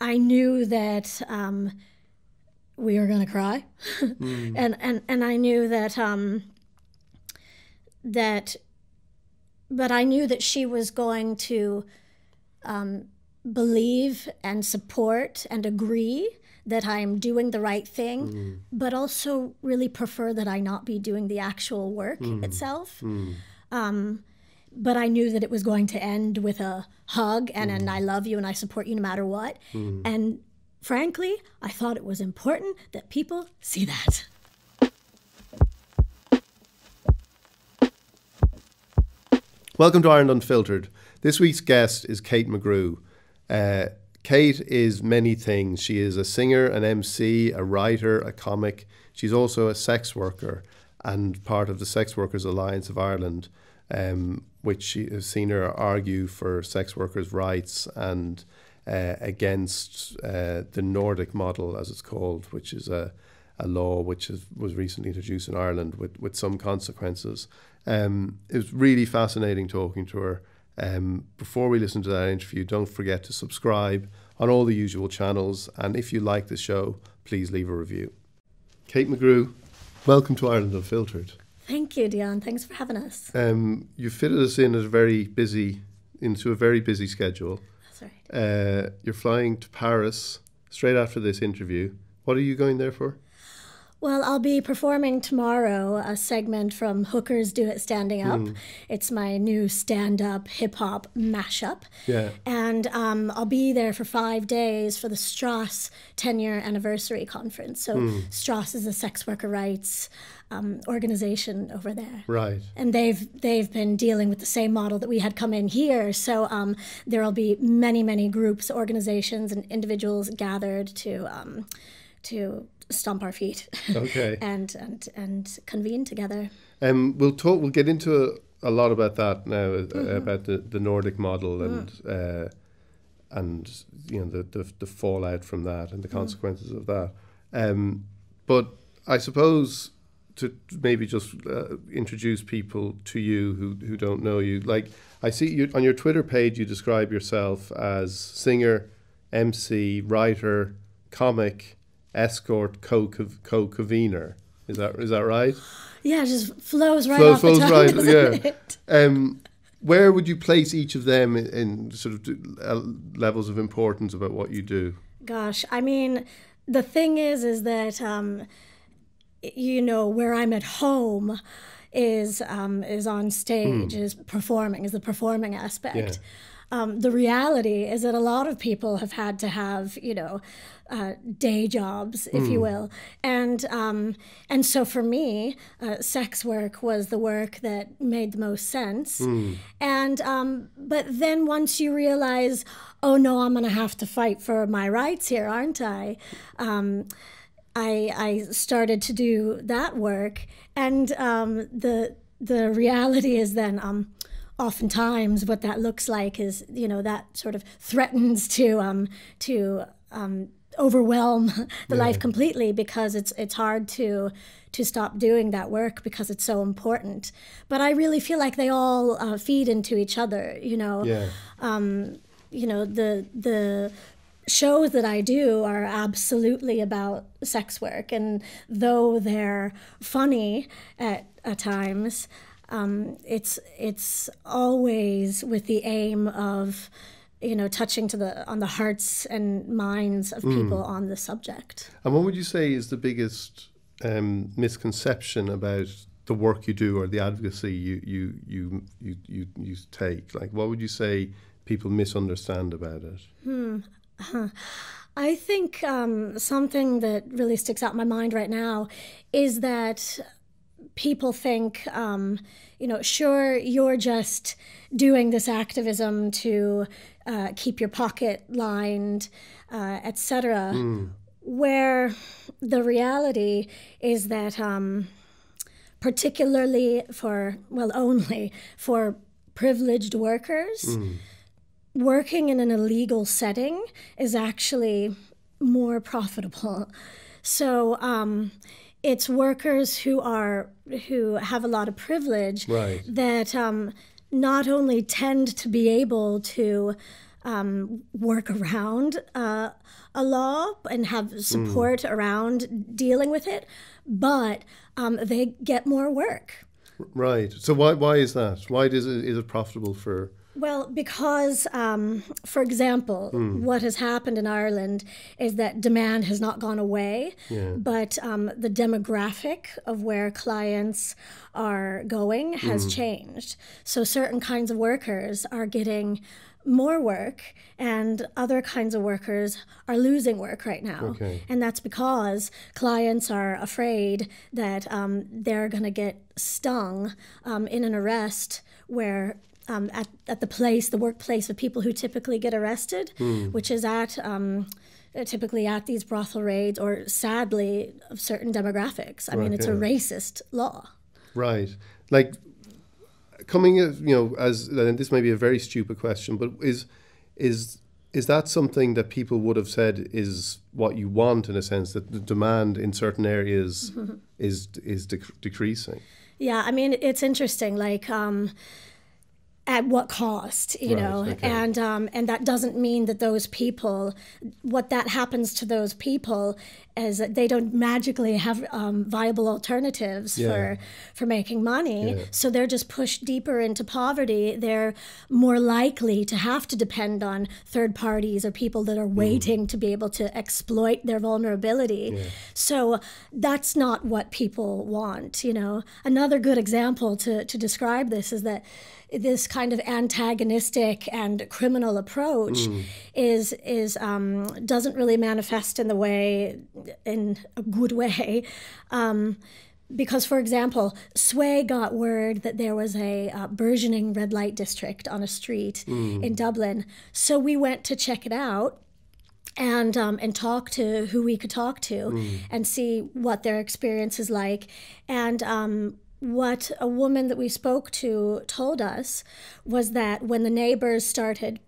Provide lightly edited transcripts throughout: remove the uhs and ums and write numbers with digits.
I knew that we were going to cry, and I knew that but I knew that she was going to believe and support and agree that I am doing the right thing, but also really prefer that I not be doing the actual work itself. But I knew that it was going to end with a hug and an I love you and I support you no matter what. And frankly, I thought it was important that people see that. Welcome to Ireland Unfiltered. This week's guest is Kate McGrew. Kate is many things. She is a singer, an MC, a writer, a comic. She's also a sex worker and part of the Sex Workers Alliance of Ireland, which has seen her argue for sex workers' rights and against the Nordic model, as it's called, which is a law which was recently introduced in Ireland with some consequences. It was really fascinating talking to her. Before we listen to that interview, don't forget to subscribe on all the usual channels. And if you like the show, please leave a review. Kate McGrew, welcome to Ireland Unfiltered. Thank you, Dion. Thanks for having us. You fitted us in into a very busy schedule. That's right. You're flying to Paris straight after this interview. What are you going there for? Well, I'll be performing tomorrow a segment from Hookers Do It Standing Up. It's my new stand-up hip-hop mashup. Yeah. And I'll be there for 5 days for the Strauss 10-year anniversary conference. So Strauss is a sex worker rights organization over there. Right. And they've been dealing with the same model that we had come in here. So there'll be many groups, organizations, and individuals gathered to stomp our feet. Okay. and convene together. We'll get into a lot about that now, about the Nordic model and you know the fallout from that and the consequences of that. But I suppose to maybe just introduce people to you who don't know you. Like, I see you on your Twitter page, you describe yourself as singer, MC, writer, comic, escort, co-convener. Is that right? Yeah, it just flows off the tongue, right, doesn't it? Where would you place each of them in sort of levels of importance about what you do? Gosh, I mean, the thing is that you know, where I'm at home is on stage, is the performing aspect. Yeah. The reality is that a lot of people have had to have, you know, day jobs, if you will. And so for me, sex work was the work that made the most sense. And but then once you realize, oh no, I'm going to have to fight for my rights here, aren't I? I started to do that work. And the reality is then oftentimes what that looks like is, you know, that sort of threatens to overwhelm the life completely, because it's hard to stop doing that work because it's so important. But I really feel like they all feed into each other, you know. Yeah. You know, the shows that I do are absolutely about sex work, and though they're funny at times, it's always with the aim of, you know, touching on the hearts and minds of people on the subject. And what would you say is the biggest misconception about the work you do or the advocacy you take? Like, what would you say people misunderstand about it? I think something that really sticks out in my mind right now is that people think, you know, sure, you're just doing this activism to keep your pocket lined, etc. Where the reality is that particularly only for privileged workers, working in an illegal setting is actually more profitable. So it's workers who have a lot of privilege that not only tend to be able to work around a law and have support around dealing with it, but they get more work. Right. So why is that? Why is it profitable for? Well, because, for example, what has happened in Ireland is that demand has not gone away, but the demographic of where clients are going has changed. So certain kinds of workers are getting more work and other kinds of workers are losing work right now. Okay. And that's because clients are afraid that they're going to get stung in an arrest where at the workplace of people who typically get arrested, which is at typically at these brothel raids, or sadly of certain demographics. I mean, it's a racist law. Right. Like coming, as and this may be a very stupid question, but is that something that people would have said is what you want, in a sense, that the demand in certain areas is decreasing? Yeah, I mean, it's interesting. Like, at what cost, you know? Okay. And that doesn't mean that those people, what that happens to those people is that they don't magically have viable alternatives for making money. Yeah. So they're just pushed deeper into poverty. They're more likely to have to depend on third parties or people that are waiting to be able to exploit their vulnerability. Yeah. So that's not what people want, you know? Another good example to describe this is that this kind of antagonistic and criminal approach doesn't really manifest in a good way. Because, for example, Sway got word that there was a burgeoning red light district on a street in Dublin. So we went to check it out and talk to who we could talk to and see what their experience is like. And what a woman that we spoke to told us was that when the neighbors started,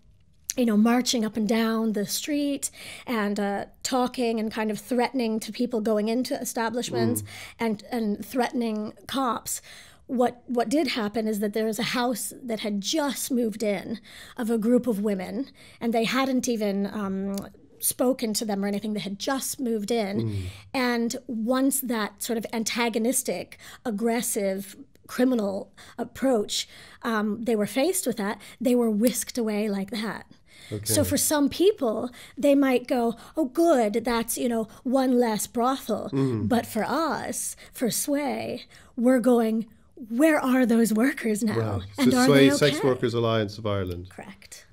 marching up and down the street and talking and kind of threatening to people going into establishments and threatening cops, what did happen is that there was a house that had just moved in of a group of women, and they hadn't even spoken to them or anything. They had just moved in. And once that sort of antagonistic, aggressive, criminal approach, they were faced with that, they were whisked away like that. Okay. So for some people, they might go, oh, good, that's, one less brothel. But for us, for Sway, we're going, where are those workers now? Right. And so are Sway, they okay? Sex Workers Alliance of Ireland. Correct.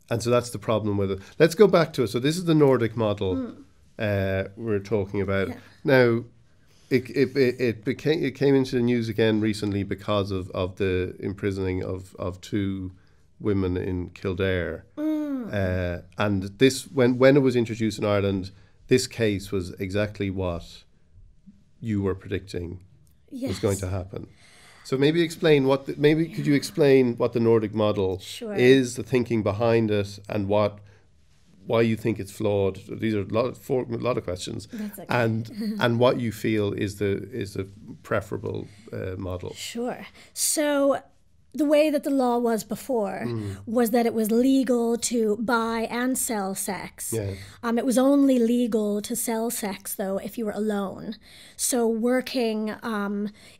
And so that's the problem with it. Let's go back to it. So this is the Nordic model we're talking about. Yeah. Now, it came into the news again recently because of the imprisoning of two women in Kildare. And this, when it was introduced in Ireland, this case was exactly what you were predicting was going to happen. So maybe could you explain what the Nordic model is, the thinking behind it, and why you think it's flawed? These are a lot of questions. That's okay. And what you feel is the preferable model. Sure. So the way that the law was before was that it was legal to buy and sell sex. Yeah. It was only legal to sell sex, though, if you were alone. So working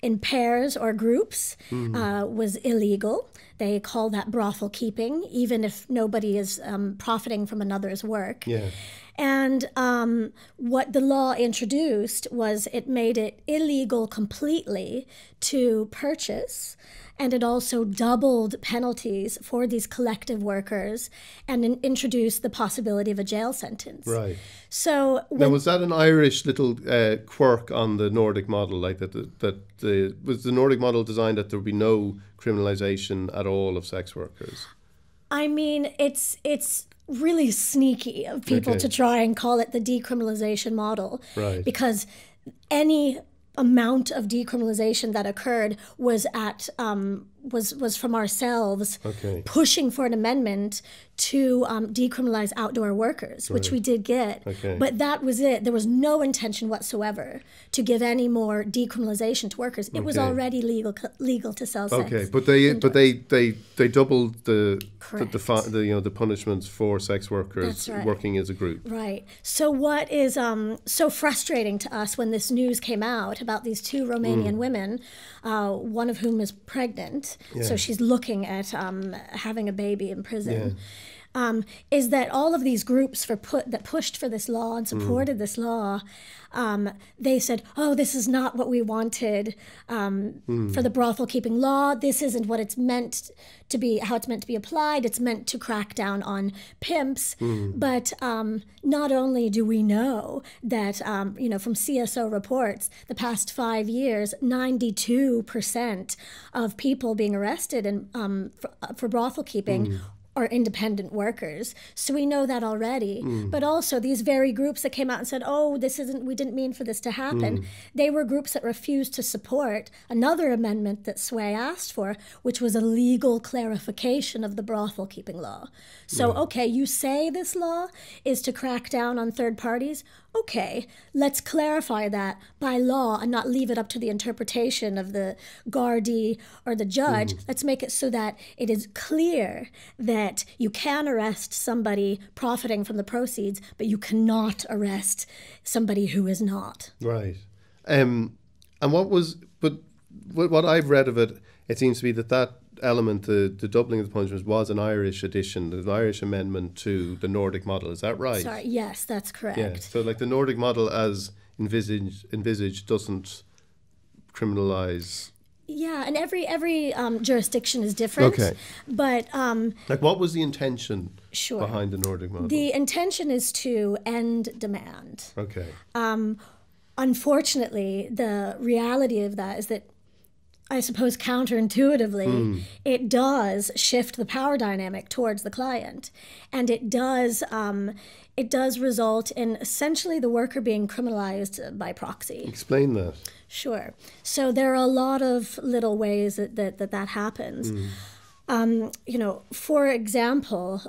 in pairs or groups was illegal. They call that brothel keeping, even if nobody is profiting from another's work. Yeah. And what the law introduced was it made it illegal completely to purchase, and it also doubled penalties for these collective workers and introduced the possibility of a jail sentence. Right. So now, was that an Irish little quirk on the Nordic model, like was the Nordic model designed that there would be no criminalization at all of sex workers? I mean, it's really sneaky of people to try and call it the decriminalization model, right? Because any amount of decriminalization that occurred was at was from ourselves, Okay. pushing for an amendment to decriminalize outdoor workers, which we did get. Okay. But that was it. There was no intention whatsoever to give any more decriminalization to workers. It was Okay. already legal to sell sex. Okay, but they doubled the Correct. the punishments for sex workers That's right. working as a group. Right. So what is so frustrating to us when this news came out about these two Romanian women, one of whom is pregnant, so she's looking at having a baby in prison, is that all of these groups that pushed for this law and supported this law, they said, oh, this is not what we wanted for the brothel keeping law. This isn't what it's meant to be, how it's meant to be applied. It's meant to crack down on pimps. But not only do we know that, from CSO reports, the past 5 years, 92% of people being arrested for brothel keeping are independent workers. So we know that already. But also these very groups that came out and said, oh, we didn't mean for this to happen. They were groups that refused to support another amendment that Sway asked for, which was a legal clarification of the brothel keeping law. So, okay, you say this law is to crack down on third parties. Okay, let's clarify that by law and not leave it up to the interpretation of the Gardaí or the judge. Let's make it so that it is clear that you can arrest somebody profiting from the proceeds, but you cannot arrest somebody who is not. Right. And what I've read of it, it seems to be that element, the doubling of the punishments, was an Irish addition, an Irish amendment to the Nordic model. Is that right? Sorry, yes, that's correct. Yeah. So like the Nordic model as envisaged doesn't criminalise. Yeah, and every jurisdiction is different. Okay. But like what was the intention sure. behind the Nordic model? The intention is to end demand. Okay. Unfortunately, the reality of that is that, I suppose counterintuitively, it does shift the power dynamic towards the client, and it does result in essentially the worker being criminalized by proxy. Explain that. Sure. So there are a lot of little ways that happens. For example,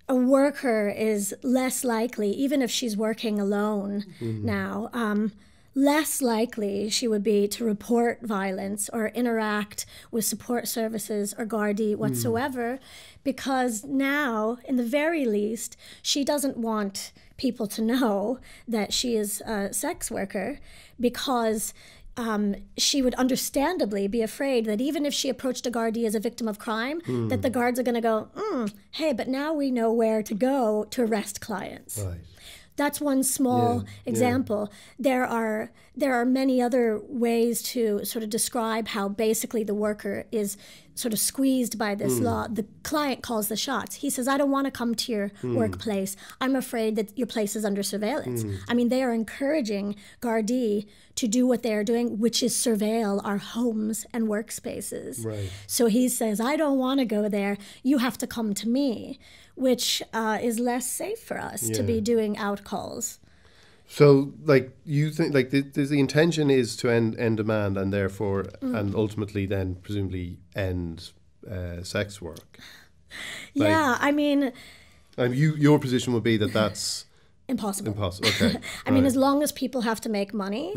a worker is less likely, even if she's working alone now, less likely she would be to report violence or interact with support services or Gardaí whatsoever, because now, in the very least, she doesn't want people to know that she is a sex worker, because she would understandably be afraid that even if she approached a Gardaí as a victim of crime, that the guards are going to go, hey, but now we know where to go to arrest clients. Right. That's one small example. There are many other ways to sort of describe how basically the worker is sort of squeezed by this law. The client calls the shots. He says, I don't want to come to your workplace. I'm afraid that your place is under surveillance. I mean, they are encouraging Gardaí to do what they are doing, which is surveil our homes and workspaces. Right. So he says, I don't want to go there. You have to come to me, which is less safe for us to be doing out calls. So, like, you think, like, the intention is to end demand and therefore, and ultimately then presumably end sex work. Yeah, I mean... your position would be that that's... Impossible. Okay. I mean, as long as people have to make money,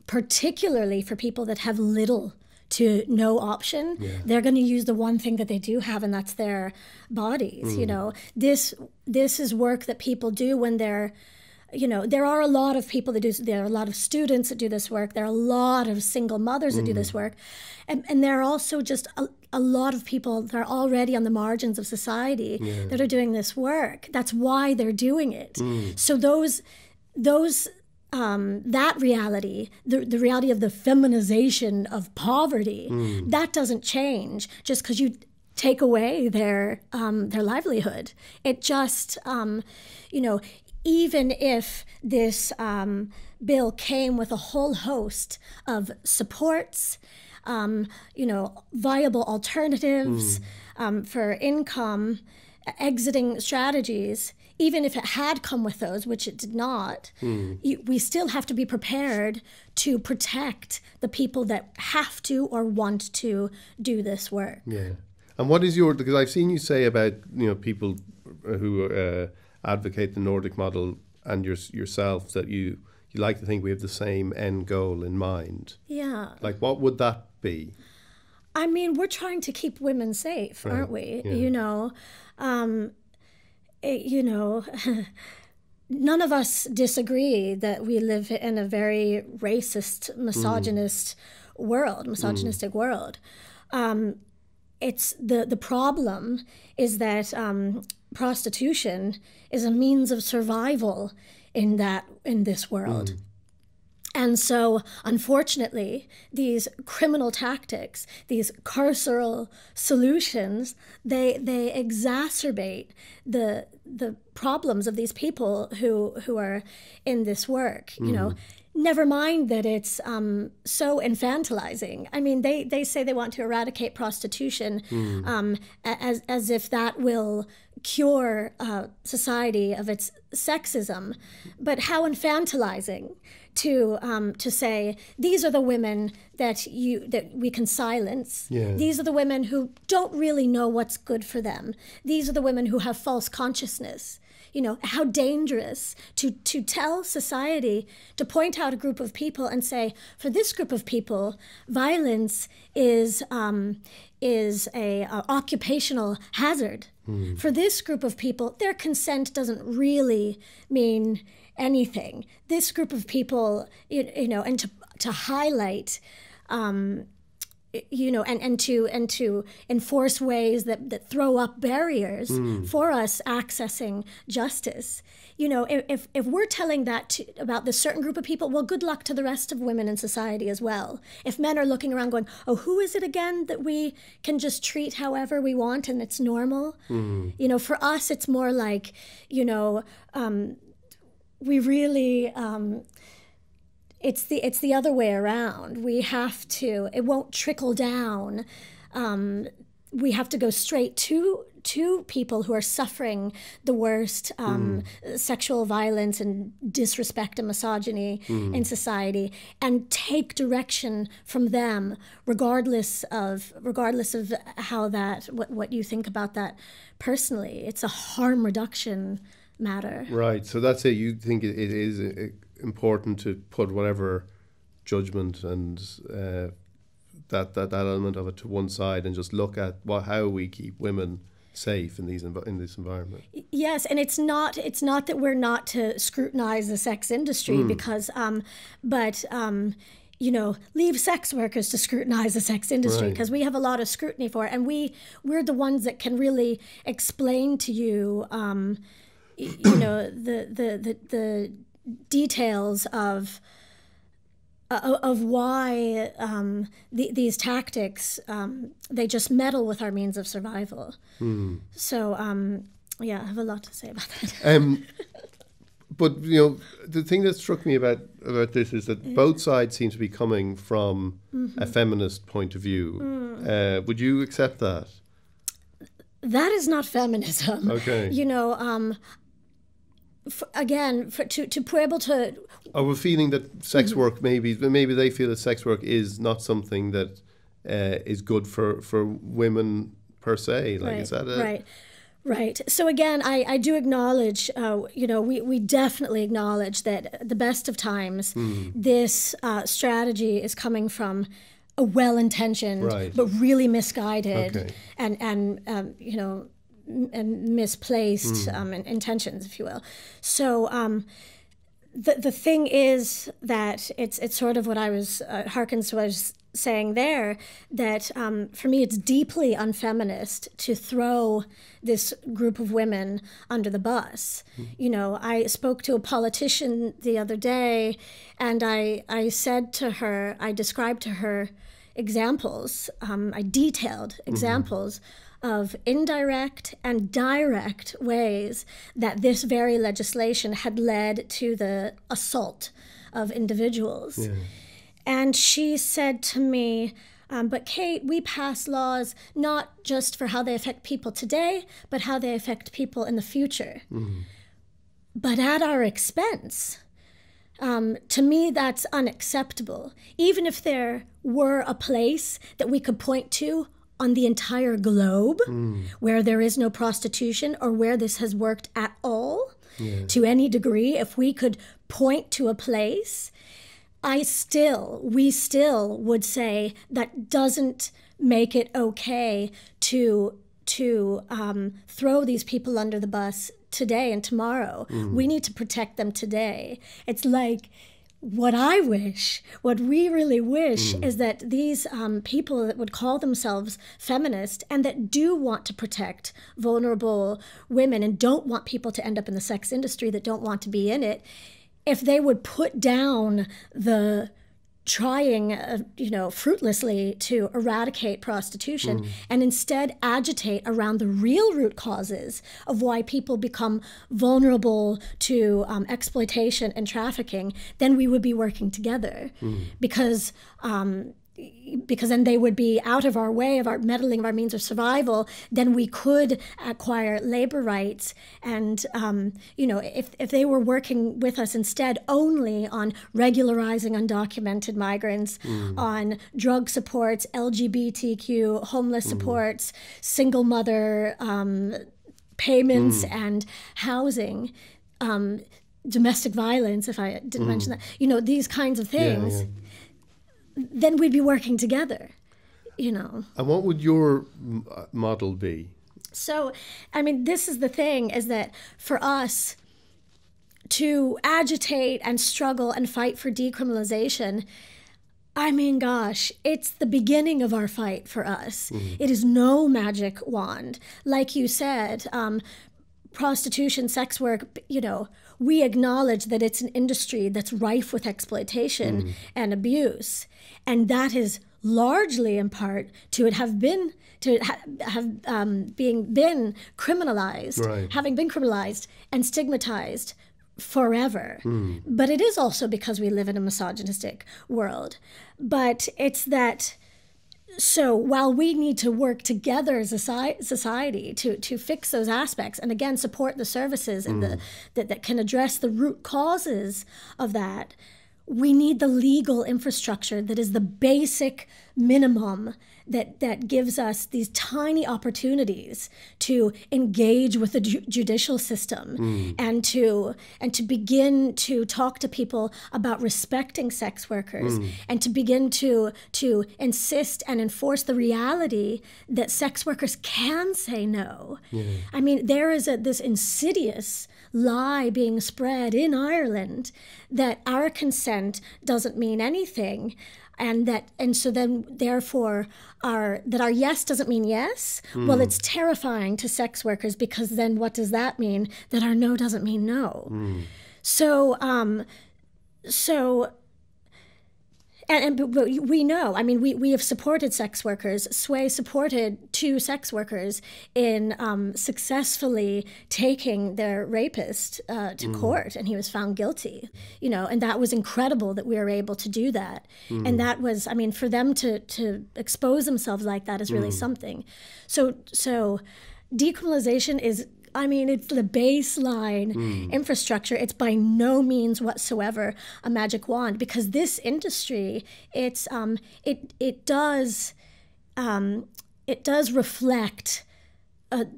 particularly for people that have little to no option, they're going to use the one thing that they do have, and that's their bodies. This is work that people do when they're, there are a lot of people that do, there are a lot of students that do this work, there are a lot of single mothers that do this work, and there are also just a lot of people that are already on the margins of society that are doing this work. That's why they're doing it. So that reality, the reality of the feminization of poverty, that doesn't change just because you take away their livelihood. It just, even if this bill came with a whole host of supports, viable alternatives for income, exiting strategies, even if it had come with those, which it did not, we still have to be prepared to protect the people that have to or want to do this work. Yeah. And what is your, because I've seen you say about, people who advocate the Nordic model and yourself, that you like to think we have the same end goal in mind. Yeah. Like, what would that be? I mean, we're trying to keep women safe, Right. aren't we? Yeah. None of us disagree that we live in a very racist, misogynistic world. It's the problem is that prostitution is a means of survival in this world. And so, unfortunately, these criminal tactics, these carceral solutions, they exacerbate the problems of these people who are in this work. Never mind that it's so infantilizing. I mean, they say they want to eradicate prostitution as if that will cure society of its sexism. But how infantilizing to say these are the women that we can silence. Yeah. These are the women who don't really know what's good for them. These are the women who have false consciousness. How dangerous to tell society, to point out a group of people and say, for this group of people, violence is a occupational hazard. For this group of people, their consent doesn't really mean anything. This group of people, and to highlight, and to enforce ways that throw up barriers for us accessing justice. If we're telling that about this certain group of people, well, good luck to the rest of women in society as well. If men are looking around going, oh, who is it again that we can just treat however we want and it's normal? For us, it's more like, we really... It's the other way around. We have to. It won't trickle down. We have to go straight to people who are suffering the worst sexual violence and disrespect and misogyny in society, and take direction from them, regardless of how what you think about that personally. It's a harm reduction matter. Right. So that's it. You think it is important to put whatever judgment and that element of it to one side and just look at how we keep women safe in this environment. Yes, and it's not that we're not to scrutinize the sex industry because leave sex workers to scrutinize the sex industry, because we have a lot of scrutiny for it, and we're the ones that can really explain to you the details of why these tactics they just meddle with our means of survival. So I have a lot to say about that. But the thing that struck me about this is that both sides seem to be coming from a feminist point of view. Would you accept that? That is not feminism. Okay. To be able to... I have a feeling that sex work, maybe they feel that sex work is not something that is good for women per se. Like, is that it? Right. So again, I do acknowledge, we definitely acknowledge that at the best of times, this strategy is coming from a well-intentioned but really misguided and misplaced intentions, if you will. So the thing is that it's sort of what I was harkens to what I was saying there, that for me it's deeply unfeminist to throw this group of women under the bus. I spoke to a politician the other day, and I said to her, I described to her examples, I detailed examples of indirect and direct ways that this very legislation had led to the assault of individuals. And she said to me, But Kate, we pass laws not just for how they affect people today, but how they affect people in the future. But at our expense. To me, that's unacceptable. Even if there were a place that we could point to on the entire globe where there is no prostitution or where this has worked at all, to any degree, if we could point to a place, we still would say that doesn't make it okay to throw these people under the bus today and tomorrow. We need to protect them today. It's like what we really wish is that these people that would call themselves feminist and that do want to protect vulnerable women and don't want people to end up in the sex industry, that don't want to be in it, if they would put down the trying, fruitlessly to eradicate prostitution and instead agitate around the real root causes of why people become vulnerable to exploitation and trafficking, then we would be working together. Because then they would be out of our way of our meddling of our means of survival. Then we could acquire labor rights, and if they were working with us instead only on regularizing undocumented migrants, on drug supports, LGBTQ homeless supports, single mother payments, and housing, domestic violence, if I didn't mention that, these kinds of things. Then we'd be working together, And what would your model be? So, this is the thing, is that for us to agitate and struggle and fight for decriminalization, it's the beginning of our fight for us. It is no magic wand. Like you said, prostitution, sex work, we acknowledge that it's an industry that's rife with exploitation and abuse. And that is largely in part to it have been been criminalized, having been criminalized and stigmatized forever. But it is also because we live in a misogynistic world. But it's that. So while we need to work together as a society to fix those aspects and again support the services and that can address the root causes of that, we need the legal infrastructure that is the basic minimum that gives us these tiny opportunities to engage with the judicial system and to begin to talk to people about respecting sex workers and to begin to insist and enforce the reality that sex workers can say no. There is this insidious lie being spread in Ireland that our consent doesn't mean anything, and so then therefore our yes doesn't mean yes. Well, it's terrifying to sex workers, because then what does that mean? That our no doesn't mean no. So but we know, we have supported sex workers. Sway supported 2 sex workers in successfully taking their rapist to court, and he was found guilty. And that was incredible that we were able to do that. And that was, for them to expose themselves like that is really something. So decriminalization is, it's the baseline infrastructure. It's by no means whatsoever a magic wand, because this industry, it does reflect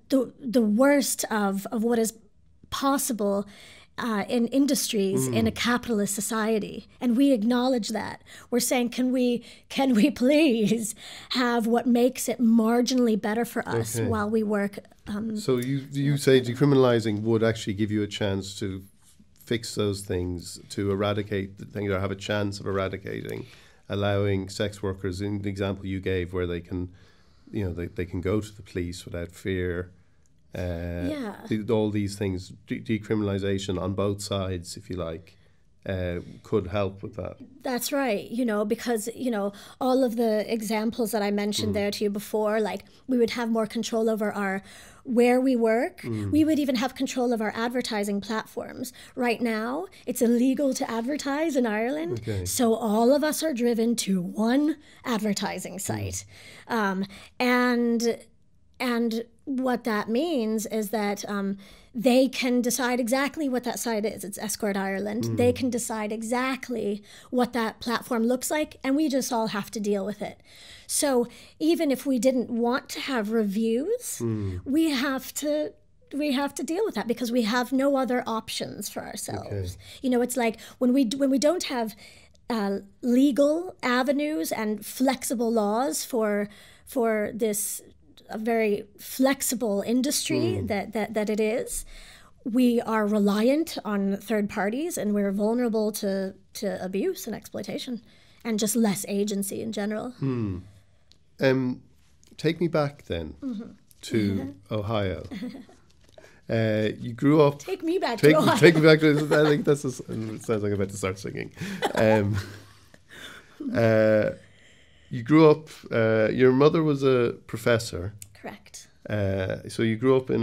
the worst of what is possible in industries in a capitalist society, and we acknowledge that. We're saying, can we please have what makes it marginally better for us while we work. So you say decriminalizing would actually give you a chance to fix those things, to eradicate the things, or have a chance of eradicating, allowing sex workers, in the example you gave, where they can, they can go to the police without fear. All these things, decriminalization on both sides, if you like, could help with that. That's right, because, all of the examples that I mentioned there to you before, like we would have more control over where we work. We would even have control of our advertising platforms. Right now, it's illegal to advertise in Ireland. Okay. So all of us are driven to one advertising site. And what that means is that they can decide exactly what that site is. It's Escort Ireland. They can decide exactly what that platform looks like, and we just all have to deal with it. So even if we didn't want to have reviews, we have to deal with that because we have no other options for ourselves. Okay. It's like when we don't have legal avenues and flexible laws for this a very flexible industry that it is. We are reliant on third parties, and we're vulnerable to abuse and exploitation, and just less agency in general. Take me back then to Ohio. You grew up. Take me back to Ohio. Take me back to. I think it sounds like I'm about to start singing. You grew up, your mother was a professor. Correct. So you grew up in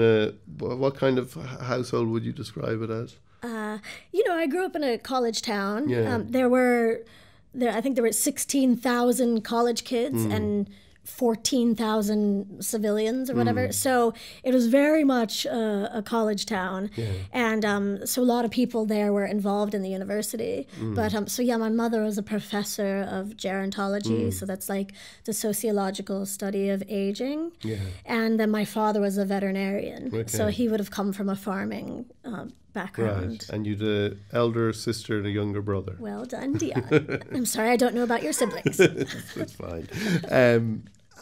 what kind of household would you describe it as? I grew up in a college town. Yeah. I think there were 16,000 college kids and 14,000 civilians or whatever. So it was very much a college town. Yeah. And so a lot of people there were involved in the university. But my mother was a professor of gerontology. So that's like the sociological study of aging. Yeah. And then my father was a veterinarian. Okay. So he would have come from a farming background. Right. And you the elder sister and a younger brother. Well done, Dion. I'm sorry I don't know about your siblings. It's fine.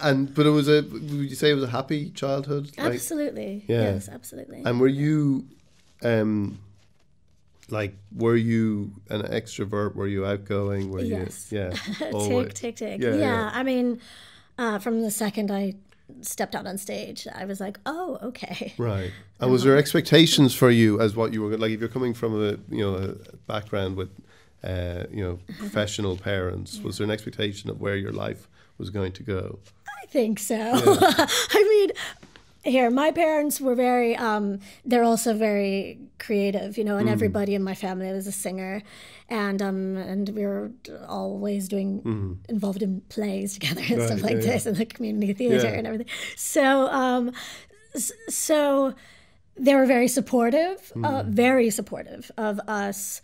But it was would you say it was a happy childhood? Absolutely. Yes, absolutely. And were you were you an extrovert? Were you outgoing? Were yes. you Tick. Yeah. I mean, from the second I stepped out on stage, I was like, oh, okay. Right. And was there expectations for you as what you were like? If you're coming from a background with professional parents, was there an expectation of where your life was going to go? I think so. Yeah. I mean, my parents were very, they're also very creative, and everybody in my family was a singer, and we were always involved in plays together and stuff like this, and the community theater and everything. So, so they were very supportive of us,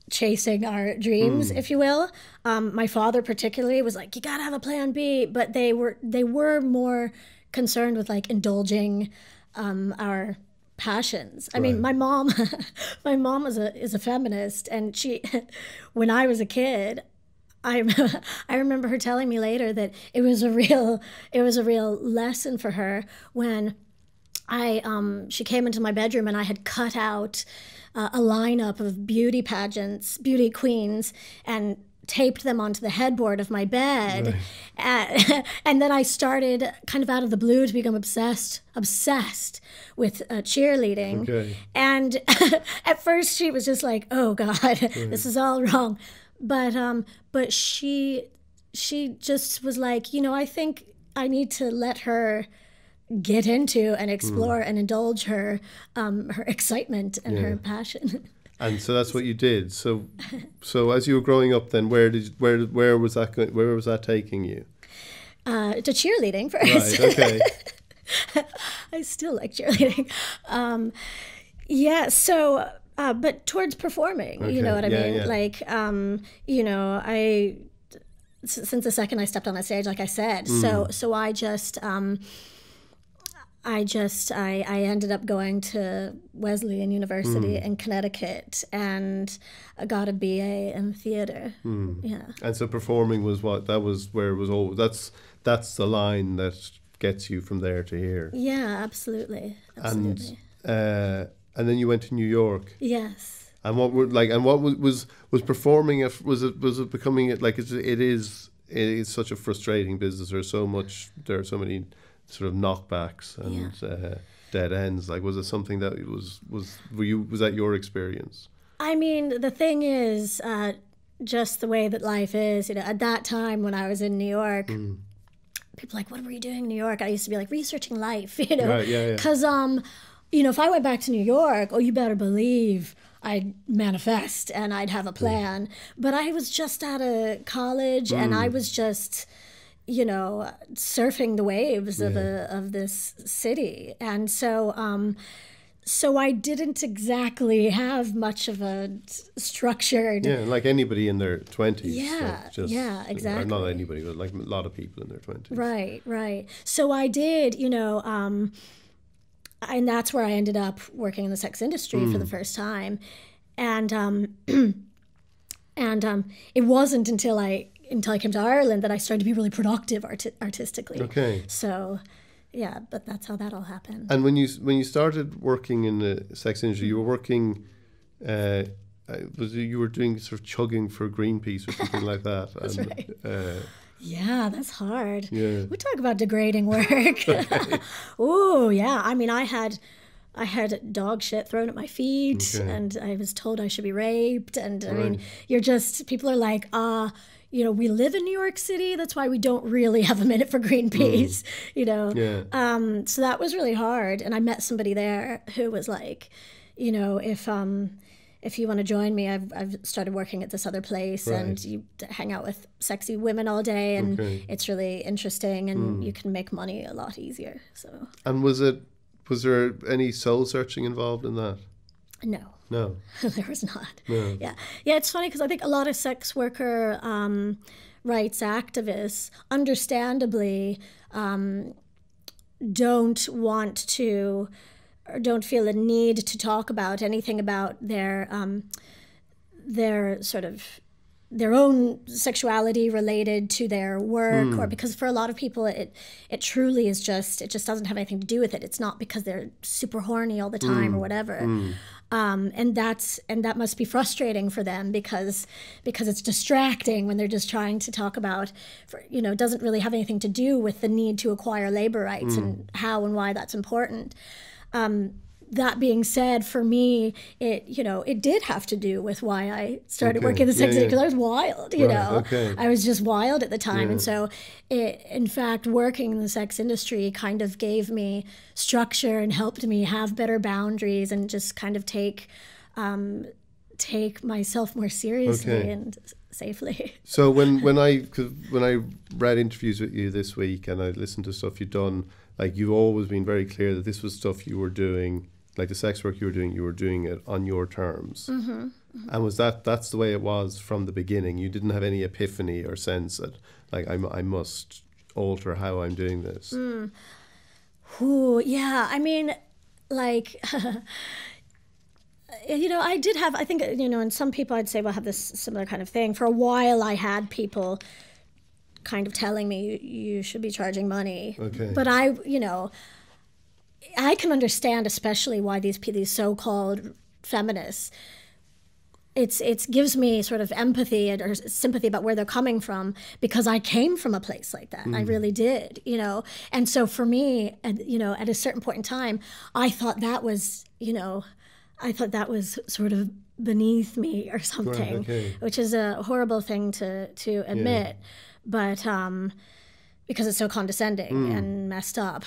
chasing our dreams, if you will. My father particularly was like, you gotta have a plan B, but they were more concerned with like indulging our passions. I mean, my mom is a feminist, and she, when I was a kid, I remember her telling me later that it was a real lesson for her when she came into my bedroom and I had cut out a lineup of beauty pageants, beauty queens, and taped them onto the headboard of my bed. Right. And then I started kind of out of the blue to become obsessed with cheerleading. Okay. And at first she was just like, oh God, this is all wrong. But she just was like, I think I need to let her get into and explore and indulge her excitement and her passion. And so that's what you did. So as you were growing up, then where was that taking you? To cheerleading first. Right. Okay. I still like cheerleading. So but towards performing, okay. You know what I mean? Yeah. Like, since the second I stepped on that stage, like I said, so I just. I ended up going to Wesleyan University in Connecticut, and I got a BA in theater. Yeah. And so performing was that was where it was always, that's the line that gets you from there to here. Yeah, absolutely. And then you went to New York. Yes. And what was performing? Was it becoming it like it is such a frustrating business. There are so many sort of knockbacks and dead ends. Like, was it something that was that your experience? I mean, the thing is, just the way that life is, at that time when I was in New York, people are like, what were you doing in New York? I used to be like, researching life, Right, yeah. Because, if I went back to New York, you better believe I'd manifest and I'd have a plan. But I was just out of college and I was just, surfing the waves of this city. And so I didn't exactly have much of a structured... Yeah, like anybody in their 20s. Yeah, exactly. Or not anybody, but like a lot of people in their 20s. Right. So I did, and that's where I ended up working in the sex industry for the first time. And it wasn't until I came to Ireland that I started to be really productive artistically. Okay. So... yeah, but that's how that all happened. And when you started working in the sex industry, you were working, you were doing sort of chugging for Greenpeace or something like that. That's right. Yeah, that's hard. Yeah. We talk about degrading work. Oh, yeah. I mean, I had dog shit thrown at my feet, and I was told I should be raped. And I mean, people are like, we live in New York City. That's why we don't really have a minute for Greenpeace, Yeah. So that was really hard. And I met somebody there who was like, if you want to join me, I've started working at this other place, and you hang out with sexy women all day, and it's really interesting, and you can make money a lot easier. So. And was there any soul searching involved in that? No, there was not. No. Yeah. It's funny because I think a lot of sex worker rights activists, understandably, don't want to, or don't feel a need to talk about anything about their sort of their own sexuality related to their work, or because for a lot of people it truly is just, it just doesn't have anything to do with it. It's not because they're super horny all the time or whatever. And that must be frustrating for them because it's distracting when they're just trying to talk about, it doesn't really have anything to do with the need to acquire labor rights and how and why that's important. That being said, for me, it did have to do with why I started working in the sex industry, because I was wild, I was just wild at the time. And so, in fact, working in the sex industry kind of gave me structure and helped me have better boundaries and just kind of take myself more seriously and safely. So when I read interviews with you this week and I listened to stuff you've done, like you've always been very clear that this was stuff you were doing. Like the sex work you were doing it on your terms. And that's the way it was from the beginning? You didn't have any epiphany or sense that, like, I must alter how I'm doing this? Ooh, yeah. I mean, like, I did have, I think, and some people I'd say will have this similar kind of thing. For a while, I had people kind of telling me, you should be charging money. Okay. But I can understand especially why these so-called feminists, it gives me sort of empathy or sympathy about where they're coming from, because I came from a place like that. I really did, And so for me, at a certain point in time, I thought that was sort of beneath me or something, which is a horrible thing to admit, but because it's so condescending and messed up.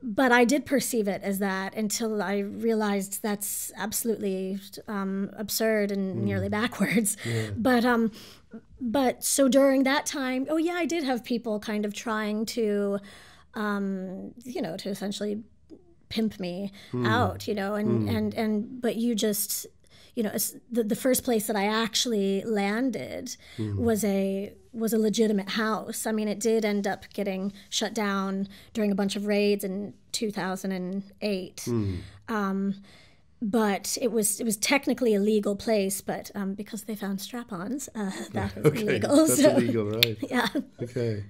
But I did perceive it as that until I realized that's absolutely absurd and nearly backwards. But so during that time, I did have people kind of trying to, to essentially pimp me out, but you just, the first place that I actually landed was a legitimate house. I mean, it did end up getting shut down during a bunch of raids in 2008. But it was technically a legal place, but because they found strap-ons, that was illegal. That's illegal, right? Yeah. Okay.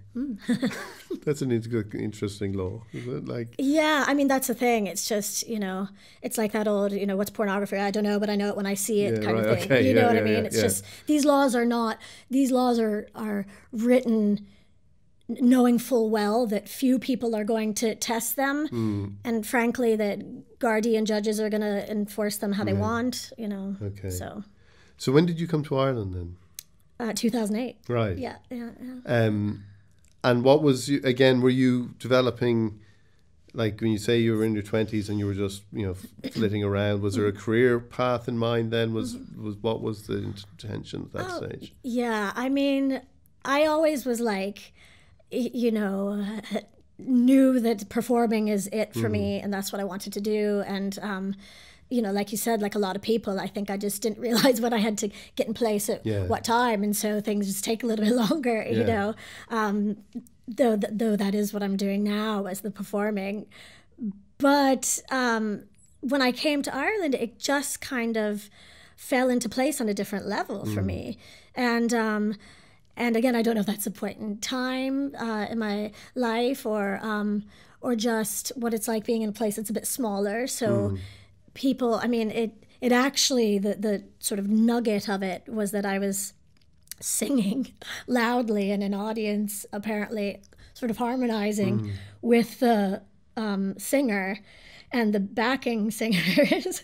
That's an interesting law, isn't it? Yeah, I mean, that's the thing. It's just, it's like that old, what's pornography? I don't know, but I know it when I see it kind of thing. Okay. You know what I mean? It's just, these laws are written knowing full well that few people are going to test them, and frankly that guardian judges are going to enforce them how they want, you know. Okay. So when did you come to Ireland then? 2008. Right. Yeah. And what was were you developing, like when you say you were in your 20s and you were just, you know, flitting around, was there a career path in mind then? What was the intention at that stage? Yeah, I mean, I always was like, you know, knew that performing is it for me, and that's what I wanted to do. And you know, like you said, like a lot of people, I think I just didn't realize what I had to get in place at what time, and so things just take a little bit longer, you know. Though that is what I'm doing now, as the performing. But when I came to Ireland, it just kind of fell into place on a different level for me. And again, I don't know if that's a point in time in my life or just what it's like being in a place that's a bit smaller. So people, I mean, it actually, the sort of nugget of it was that I was singing loudly in an audience, apparently sort of harmonizing with the singer and the backing singers.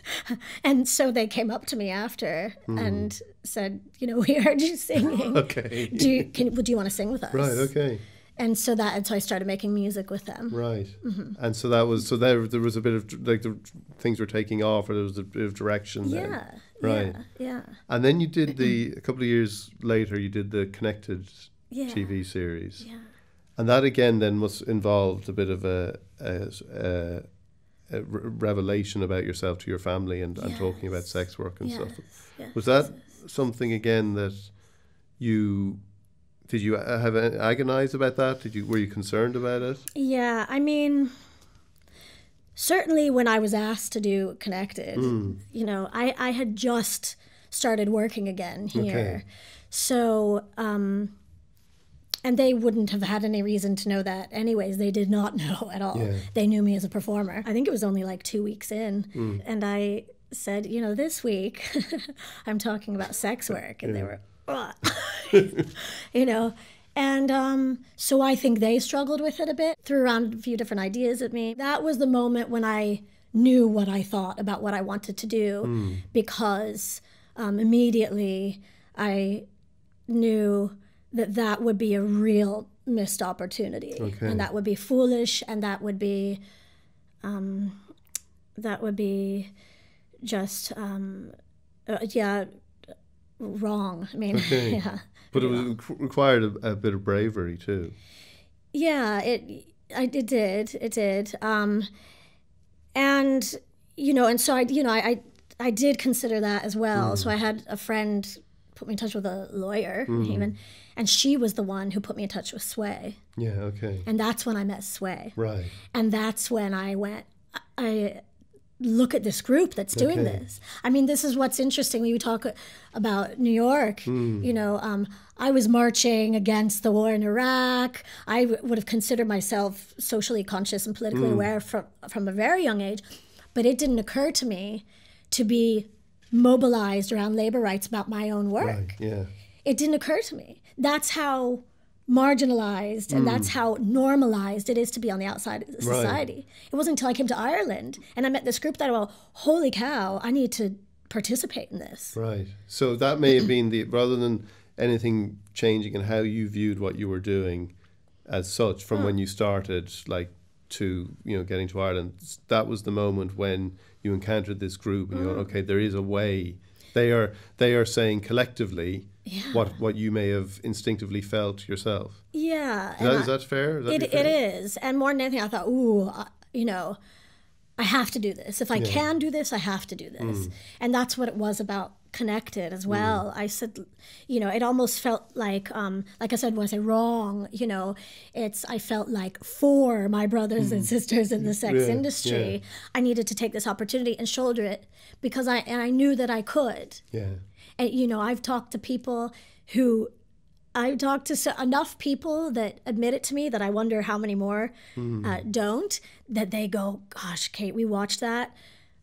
And so they came up to me after and said, you know, we heard you singing. Okay. Do you want to sing with us? Right, okay. And so I started making music with them. Right. And so that was, so there was a bit of, like, things were taking off, or there was a bit of direction then. Right. Yeah. And then you did a couple of years later, you did the Connected TV series. Yeah. And that again then must involved a bit of a revelation about yourself to your family and talking about sex work and stuff. Yes. Was that something again that did you have agonized about that? Were you concerned about it? Yeah, I mean, certainly when I was asked to do Connected, you know, I had just started working again here. Okay. So, and they wouldn't have had any reason to know that anyways. They did not know at all. Yeah. They knew me as a performer. I think it was only like 2 weeks in. And I said, you know, this week I'm talking about sex work. And they were, you know. And so I think they struggled with it a bit, threw around a few different ideas at me. That was the moment when I knew what I thought about what I wanted to do, because immediately I knew that would be a real missed opportunity. Okay. And that would be foolish, and that would be just wrong. I mean, yeah. But it was required a bit of bravery too. Yeah, it did. And you know, and so I did consider that as well. So I had a friend put me in touch with a lawyer even, and she was the one who put me in touch with Sway. Yeah, okay. And that's when I met Sway. Right. And that's when I went, I look at this group that's doing this. I mean, this is what's interesting. We talk about New York, you know, I was marching against the war in Iraq. I would have considered myself socially conscious and politically aware from a very young age, but it didn't occur to me to be mobilized around labor rights about my own work. Right, yeah. It didn't occur to me. That's how marginalized and that's how normalized it is to be on the outside of society. Right. It wasn't until I came to Ireland and I met this group that I went, holy cow, I need to participate in this. Right. So that may have been rather than anything changing in how you viewed what you were doing as such from when you started, like, to, you know, getting to Ireland, that was the moment when you encountered this group and you go, okay, there is a way. They are saying collectively what you may have instinctively felt yourself. Yeah. Is that fair? It is. And more than anything, I thought, you know, I have to do this. If I can do this, I have to do this. And that's what it was about Connected as well. I said, you know, it almost felt like I said, was I wrong? You know, I felt like for my brothers and sisters in the sex industry, I needed to take this opportunity and shoulder it because I knew that I could. Yeah. And, you know, I've talked to enough people that admit it to me that I wonder how many more don't, that they go, gosh, Kate, we watched that,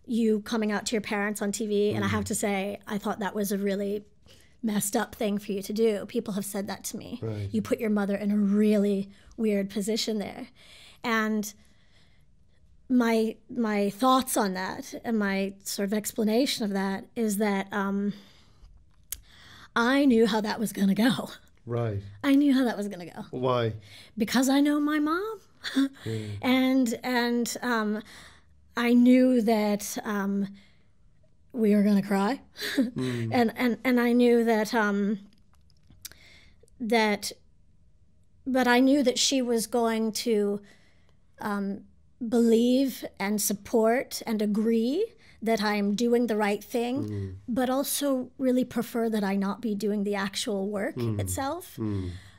you coming out to your parents on TV, and I have to say, I thought that was a really messed up thing for you to do. People have said that to me. Right. You put your mother in a really weird position there. And my thoughts on that and my sort of explanation of that is that I knew how that was going to go. Right. I knew how that was going to go. Why? Because I know my mom. And I knew that we were going to cry. and I knew that but I knew that she was going to believe and support and agree that I'm doing the right thing, but also really prefer that I not be doing the actual work itself.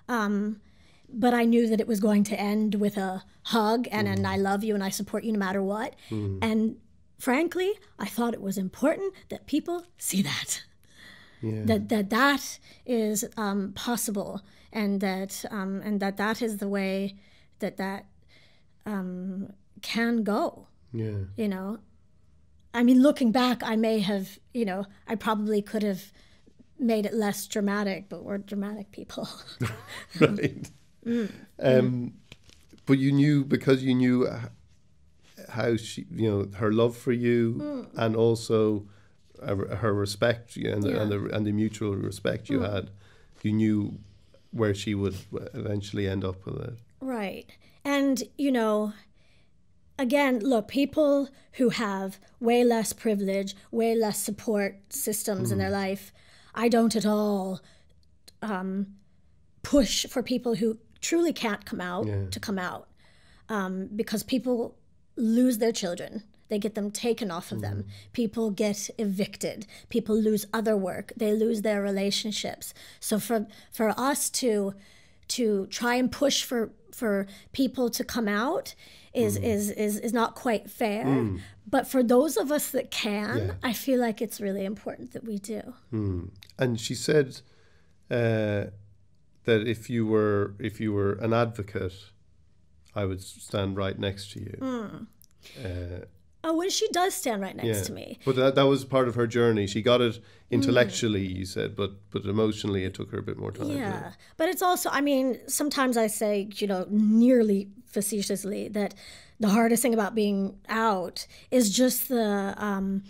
But I knew that it was going to end with a hug and an I love you and I support you no matter what. And frankly, I thought it was important that people see that. Yeah. That is possible, and that is the way that can go. Yeah. You know, I mean, looking back, I may have, I probably could have made it less dramatic, but we're dramatic people. Right. But you knew, because you knew how she, her love for you, and also her respect, and the mutual respect you had. You knew where she would eventually end up with it. Right. And, again, look, people who have way less privilege, way less support systems in their life, I don't at all push for people who truly can't come out to come out, because people lose their children. They get them taken off of them. People get evicted. People lose other work. They lose their relationships. So for us to try and push for people to come out is not quite fair. But for those of us that can, I feel like it's really important that we do. And she said that if you were an advocate, I would stand right next to you. When she does stand right next to me. But that was part of her journey. She got it intellectually, you said, but emotionally it took her a bit more time. Yeah. But it's also, I mean, sometimes I say, nearly facetiously, that the hardest thing about being out is just the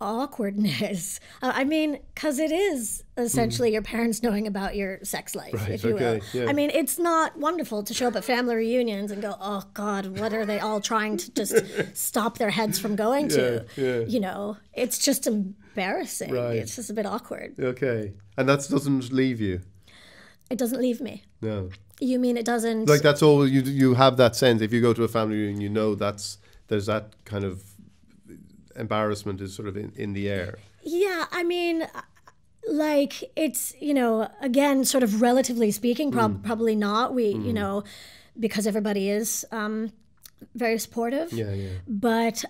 awkwardness. I mean, because it is essentially your parents knowing about your sex life, if you will. Yeah. I mean, it's not wonderful to show up at family reunions and go, oh God, what are they all trying to just stop their heads from going to? Yeah. It's just embarrassing. Right. It's just a bit awkward. Okay. And that doesn't leave you? It doesn't leave me. No. You mean it doesn't? Like, that's all, you have that sense. If you go to a family reunion, there's that kind of embarrassment is sort of in the air. Yeah, I mean, like, it's, again, sort of relatively speaking, probably not. We, because everybody is very supportive. Yeah. But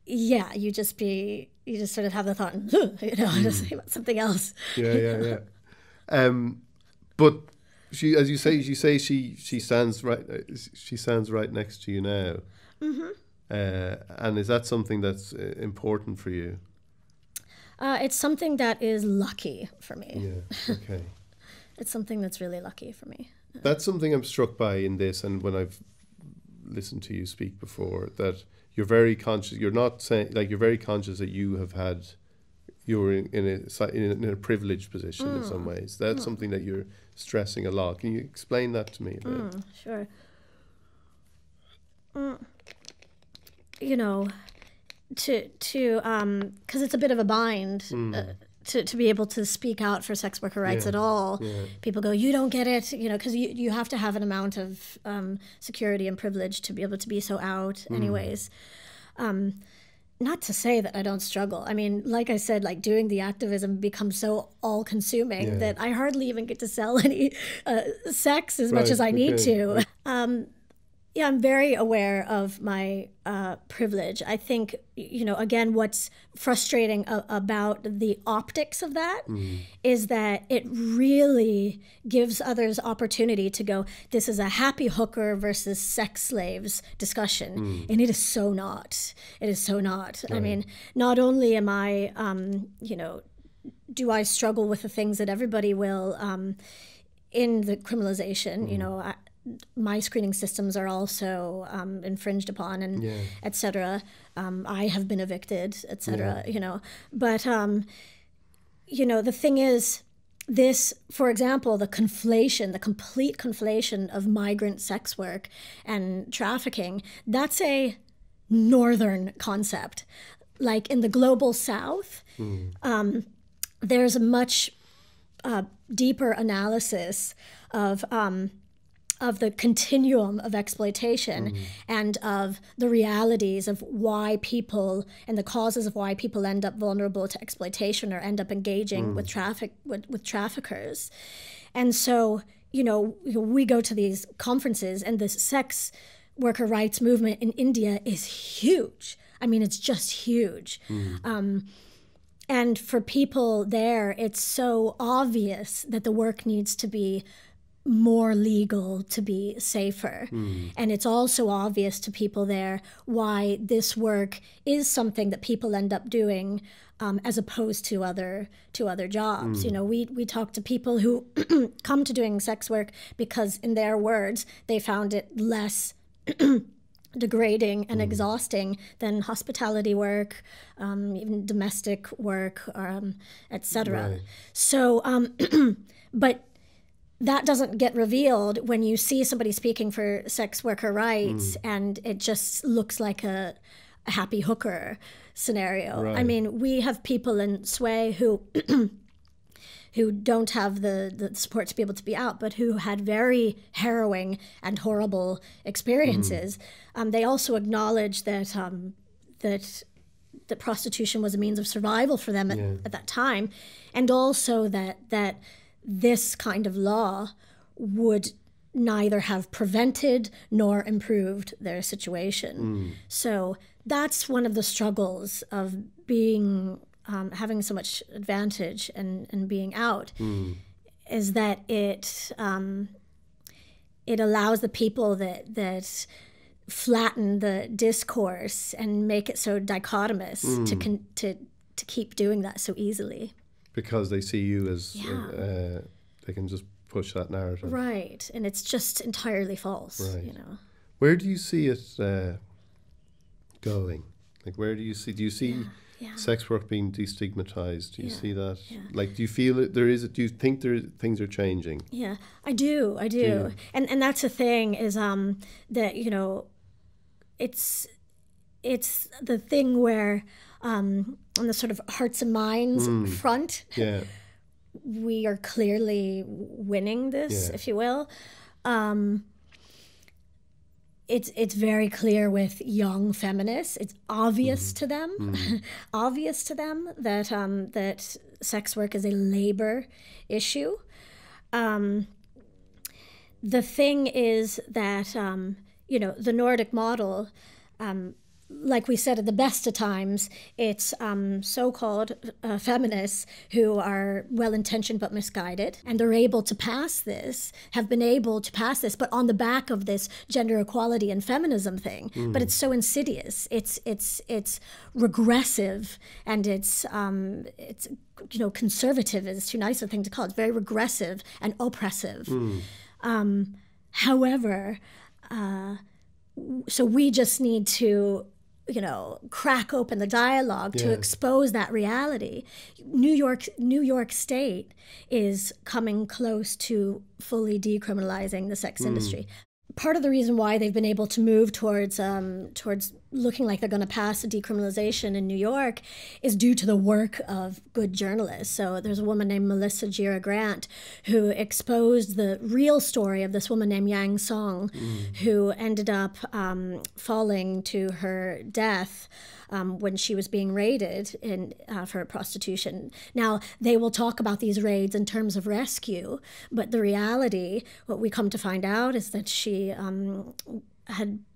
yeah, you just sort of have the thought, just say about something else. Yeah. But she, as you say, she stands right next to you now. And is that something that's important for you? It's something that is lucky for me. Yeah, okay. It's something that's really lucky for me. That's something I'm struck by in this, and when I've listened to you speak before, that you're very conscious. You're not saying, like, you're very conscious that you're in a privileged position in some ways. That's something that you're stressing a lot. Can you explain that to me a bit? Sure. Because it's a bit of a bind to be able to speak out for sex worker rights at all. Yeah. People go, you don't get it, because you have to have an amount of security and privilege to be able to be so out anyways. Not to say that I don't struggle. I mean, like I said, like, doing the activism becomes so all-consuming that I hardly even get to sell any sex as much as I need to. Yeah, I'm very aware of my privilege. I think, again, what's frustrating about the optics of that is that it really gives others opportunity to go, this is a happy hooker versus sex slaves discussion. And it is so not. It is so not. Right. I mean, not only am I, do I struggle with the things that everybody will in the criminalization, my screening systems are also infringed upon, and et cetera. I have been evicted, et cetera, But, the thing is, this, for example, the complete conflation of migrant sex work and trafficking, that's a northern concept. Like in the global south, there's a much deeper analysis of the continuum of exploitation and of the realities of why people and the causes of why people end up vulnerable to exploitation or end up engaging with traffickers. And so, we go to these conferences, and the sex worker rights movement in India is huge. I mean, it's just huge. And for people there, it's so obvious that the work needs to be more legal to be safer. And it's also obvious to people there why this work is something that people end up doing as opposed to other jobs. We talk to people who come to doing sex work because, in their words, they found it less degrading and exhausting than hospitality work, even domestic work, etc. Right. So, but that doesn't get revealed when you see somebody speaking for sex worker rights, and it just looks like a happy hooker scenario. Right. I mean, we have people in Sway who who don't have the support to be able to be out, but who had very harrowing and horrible experiences. They also acknowledge that that prostitution was a means of survival for them at that time, and also that this kind of law would neither have prevented nor improved their situation. So that's one of the struggles of being having so much advantage and being out, is that it allows the people that flatten the discourse and make it so dichotomous to keep doing that so easily. Because they see you as, they can just push that narrative. Right, and it's just entirely false, right. Where do you see it going? Like, where do you see sex work being destigmatized? Do you see that? Yeah. Like, do you feel it? Do you think things are changing? Yeah, I do. And that's the thing is that, it's the thing where on the sort of hearts and minds front, we are clearly winning this, if you will. It's very clear with young feminists. It's obvious to them, that that sex work is a labor issue. The thing is that the Nordic model, like we said, at the best of times, it's so-called feminists who are well-intentioned but misguided, and they're able to pass this, have been able to pass this, but on the back of this gender equality and feminism thing. But it's so insidious. It's regressive, and it's conservative is too nice a thing to call it. It's very regressive and oppressive. However, so we just need to crack open the dialogue to expose that reality. New York State is coming close to fully decriminalizing the sex industry. Part of the reason why they've been able to move towards looking like they're going to pass a decriminalization in New York is due to the work of good journalists. So there's a woman named Melissa Gira Grant who exposed the real story of this woman named Yang Song, who ended up falling to her death when she was being raided for prostitution. Now, they will talk about these raids in terms of rescue, but the reality, what we come to find out, is that she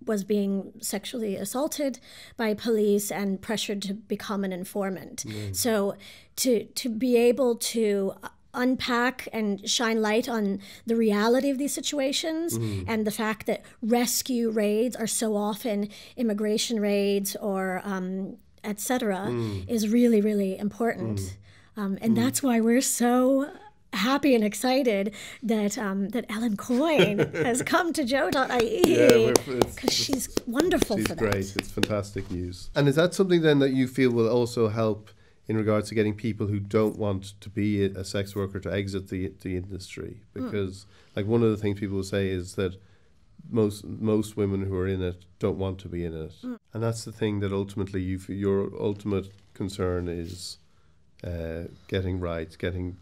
was being sexually assaulted by police and pressured to become an informant. So to be able to unpack and shine light on the reality of these situations and the fact that rescue raids are so often immigration raids or etc. is really, really important. And that's why we're so happy and excited that that Ellen Coyne has come to JOE.ie, because she's wonderful for that. She's great. It's fantastic news. And is that something then that you feel will also help in regards to getting people who don't want to be a sex worker to exit the industry? Because like one of the things people will say is that most women who are in it don't want to be in it. And that's the thing that ultimately your ultimate concern is getting rights, getting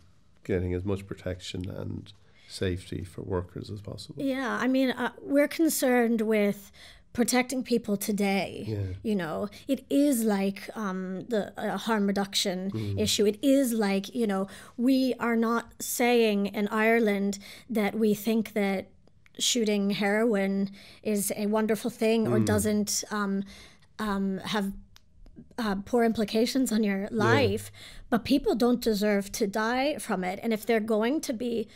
as much protection and safety for workers as possible. Yeah, I mean, we're concerned with protecting people today. You know, it is like the harm reduction issue. It is like, you know, we are not saying in Ireland that we think that shooting heroin is a wonderful thing or doesn't have poor implications on your life, but people don't deserve to die from it. And if they're going to be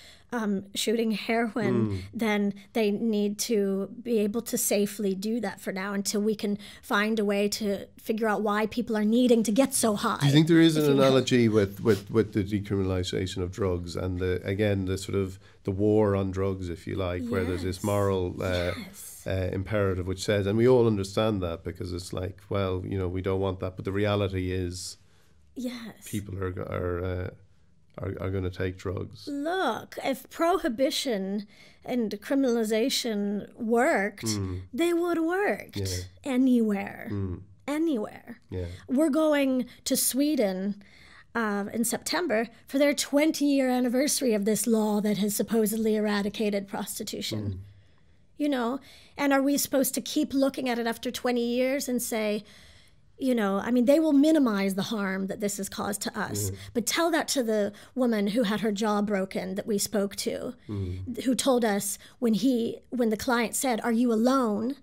shooting heroin, then they need to be able to safely do that for now until we can find a way to figure out why people are needing to get so high. Do you think there is an analogy with the decriminalization of drugs and the sort of the war on drugs, if you like, where there's this moral imperative which says, and we all understand that because it's like, well, you know, we don't want that, but the reality is people are going to take drugs. Look, if prohibition and criminalization worked, they would have worked anywhere. Anywhere. We're going to Sweden in September for their 20-year anniversary of this law that has supposedly eradicated prostitution. You know, and are we supposed to keep looking at it after 20 years and say, you know, I mean, they will minimize the harm that this has caused to us. But tell that to the woman who had her jaw broken that we spoke to, who told us when the client said, "Are you alone?"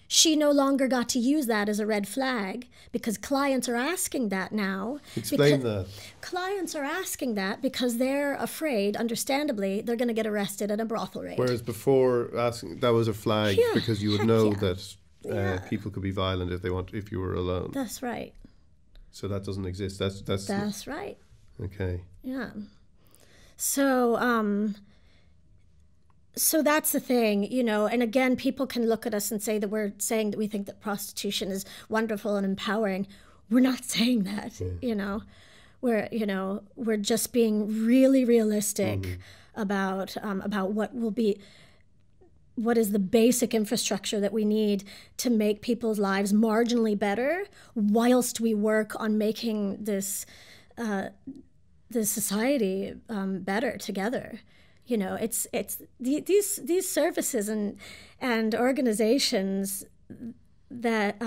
She no longer got to use that as a red flag because clients are asking that now. Explain that. Clients are asking that because they're afraid, understandably, they're going to get arrested at a brothel raid. Whereas before asking, that was a flag because you would know that people could be violent if you were alone. That's right. So that doesn't exist. That's right. Okay. Yeah. So that's the thing, you know, and again, people can look at us and say that we're saying that we think that prostitution is wonderful and empowering. We're not saying that, you know. We're just being really realistic about what is the basic infrastructure that we need to make people's lives marginally better whilst we work on making this society better together. You know, it's these services and organizations that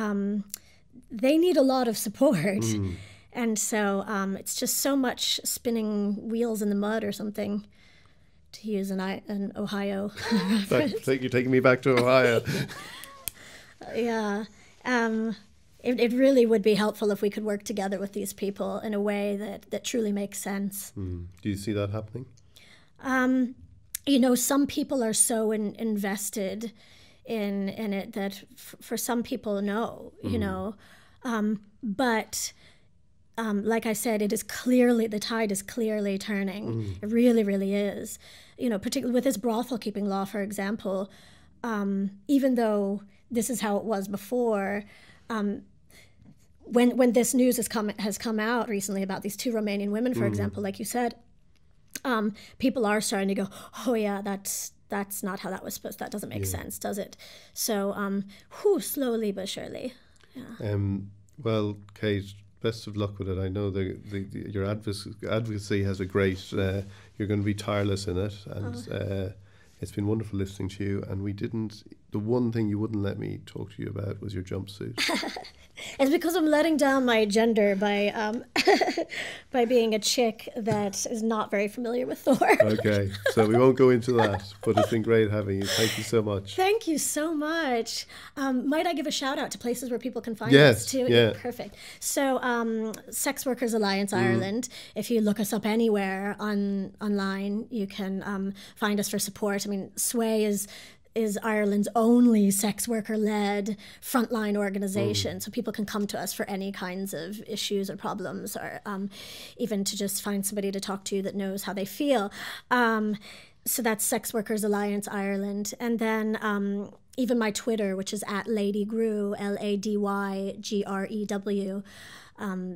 they need a lot of support, and so it's just so much spinning wheels in the mud or something, to use an Ohio reference. You're taking me back to Ohio. Yeah. It really would be helpful if we could work together with these people in a way that truly makes sense. Do you see that happening? You know, some people are so invested in it that for some people, no, you know. But like I said, the tide is clearly turning. It really, really is. You know, particularly with this brothel keeping law, for example, even though this is how it was before, when this news has come out recently about these two Romanian women, for example, like you said, people are starting to go, oh yeah, that's not how that was supposed. That doesn't make sense, does it? So, slowly but surely. Yeah. Well, Kate, best of luck with it. I know your advocacy has a great. You're going to be tireless in it, and it's been wonderful listening to you. And we didn't the one thing you wouldn't let me talk to you about was your jumpsuit. It's because I'm letting down my gender by by being a chick that is not very familiar with Thor. Okay, so we won't go into that, but it's been great having you. Thank you so much. Thank you so much. Might I give a shout out to places where people can find Yes, us too? yeah. Perfect. So Sex Workers Alliance Ireland, if you look us up anywhere online, you can find us for support. I mean, SWAY is Ireland's only sex worker-led frontline organization. So people can come to us for any kinds of issues or problems, or even to just find somebody to talk to that knows how they feel. So that's Sex Workers Alliance Ireland. And then even my Twitter, which is at LadyGrew, LadyGrew.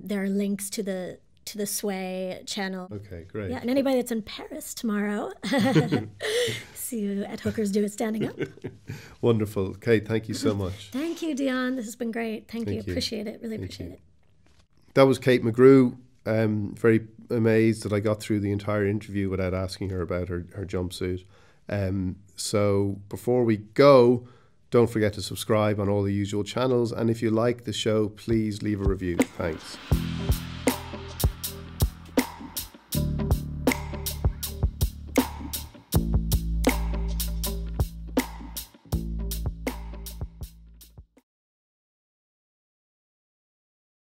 There are links to the Sway channel. Okay, great. Yeah, and anybody that's in Paris tomorrow, see you at Hookers Do It Standing Up. Wonderful. Kate, thank you so much. Thank you, Dion. This has been great. Thank you. you. Appreciate it. Really appreciate it. That was Kate McGrew. Very amazed that I got through the entire interview without asking her about her jumpsuit. So before we go, don't forget to subscribe on all the usual channels. And if you like the show, please leave a review. Thanks.